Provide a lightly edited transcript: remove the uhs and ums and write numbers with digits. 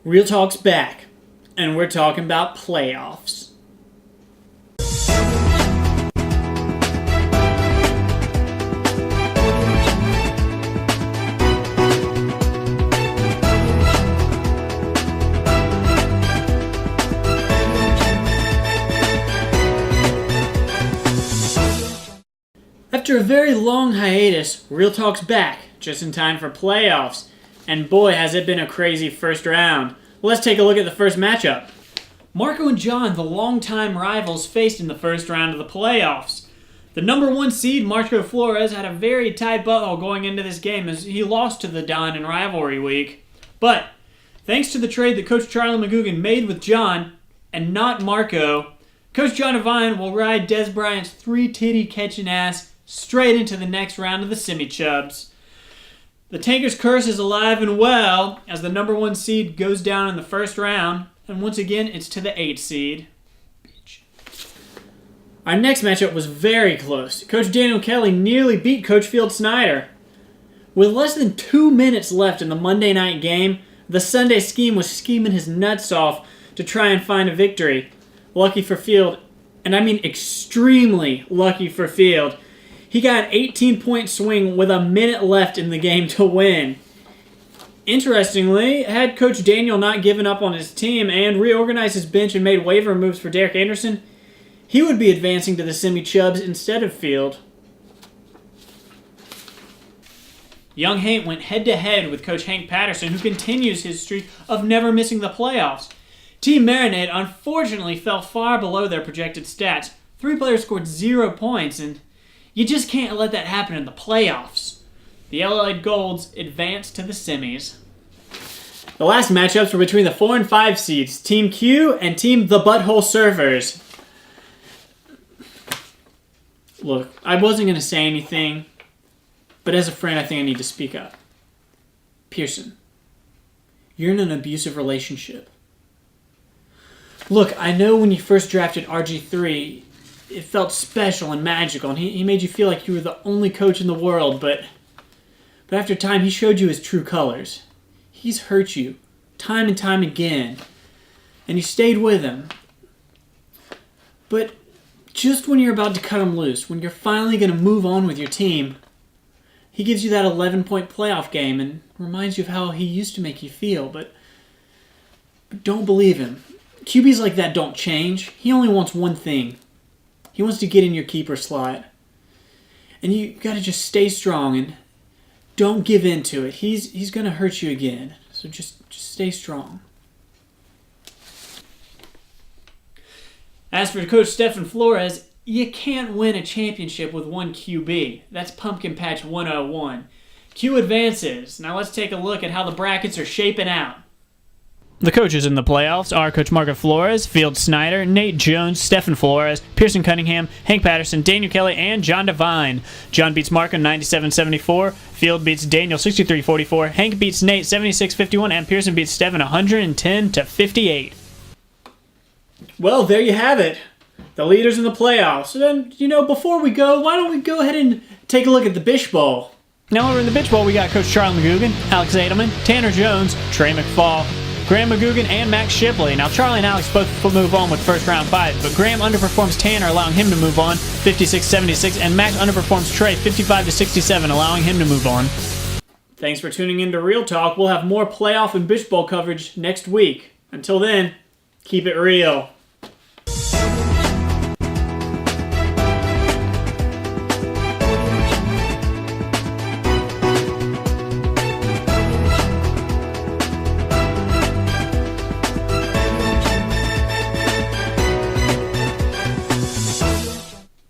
Real Talk's back, and we're talking about playoffs. After a very long hiatus, Real Talk's back, just in time for playoffs. And boy, has it been a crazy first round. Let's take a look at the first matchup. Marco and John, the longtime rivals, faced in the first round of the playoffs. The number one seed, Marco Flores, had a very tight battle going into this game as he lost to the Don in rivalry week. But thanks to the trade that Coach Charlie McGugan made with John, and not Marco, Coach John Devine will ride Des Bryant's three-titty catching ass straight into the next round of the Semi Chubs. The Tanker's curse is alive and well as the number one seed goes down in the first round, and once again, it's to the 8 seed. Our next matchup was very close. Coach Daniel Kelly nearly beat Coach Field Snyder. With less than 2 minutes left in the Monday night game, the Sunday scheme was scheming his nuts off to try and find a victory. Lucky for Field, and I mean extremely lucky for Field, he got an 18-point swing with a minute left in the game to win. Interestingly, had Coach Daniel not given up on his team and reorganized his bench and made waiver moves for Derek Anderson, he would be advancing to the Semi Chubs instead of Field. Young Hank went head-to-head with Coach Hank Patterson, who continues his streak of never missing the playoffs. Team Marinade unfortunately fell far below their projected stats. 3 players scored 0 points, and you just can't let that happen in the playoffs. The LA Golds advanced to the semis. The last matchups were between the 4 and 5 seeds, Team Q and Team The Butthole Surfers. Look, I wasn't going to say anything, but as a friend, I think I need to speak up. Pearson, you're in an abusive relationship. Look, I know when you first drafted RG3, it felt special and magical, and he made you feel like you were the only coach in the world, but after time, he showed you his true colors. He's hurt you time and time again, and you stayed with him. But just when you're about to cut him loose, when you're finally going to move on with your team, he gives you that 11-point playoff game and reminds you of how he used to make you feel, but don't believe him. QBs like that don't change. He only wants one thing. He wants to get in your keeper slot. And you got to just stay strong and don't give in to it. He's going to hurt you again. So just stay strong. As for Coach Stephen Flores, you can't win a championship with one QB. That's Pumpkin Patch 101. Q advances. Now let's take a look at how the brackets are shaping out. The coaches in the playoffs are Coach Marco Flores, Field Snyder, Nate Jones, Stephen Flores, Pearson Cunningham, Hank Patterson, Daniel Kelly, and John Devine. John beats Marco 97-74, Field beats Daniel 63-44, Hank beats Nate 76-51, and Pearson beats Stephen 110-58. Well, there you have it. The leaders in the playoffs. So then, before we go, why don't we go ahead and take a look at the Bish Bowl? Now over in the Bitch Bowl, we got Coach Charlie McGugan, Alex Edelman, Tanner Jones, Trey McFall, Graham McGugan, and Max Shipley. Now, Charlie and Alex both move on with first round fights, but Graham underperforms Tanner, allowing him to move on 56-76, and Max underperforms Trey 55-67, allowing him to move on. Thanks for tuning in to Real Talk. We'll have more playoff and Bish Bowl coverage next week. Until then, keep it real.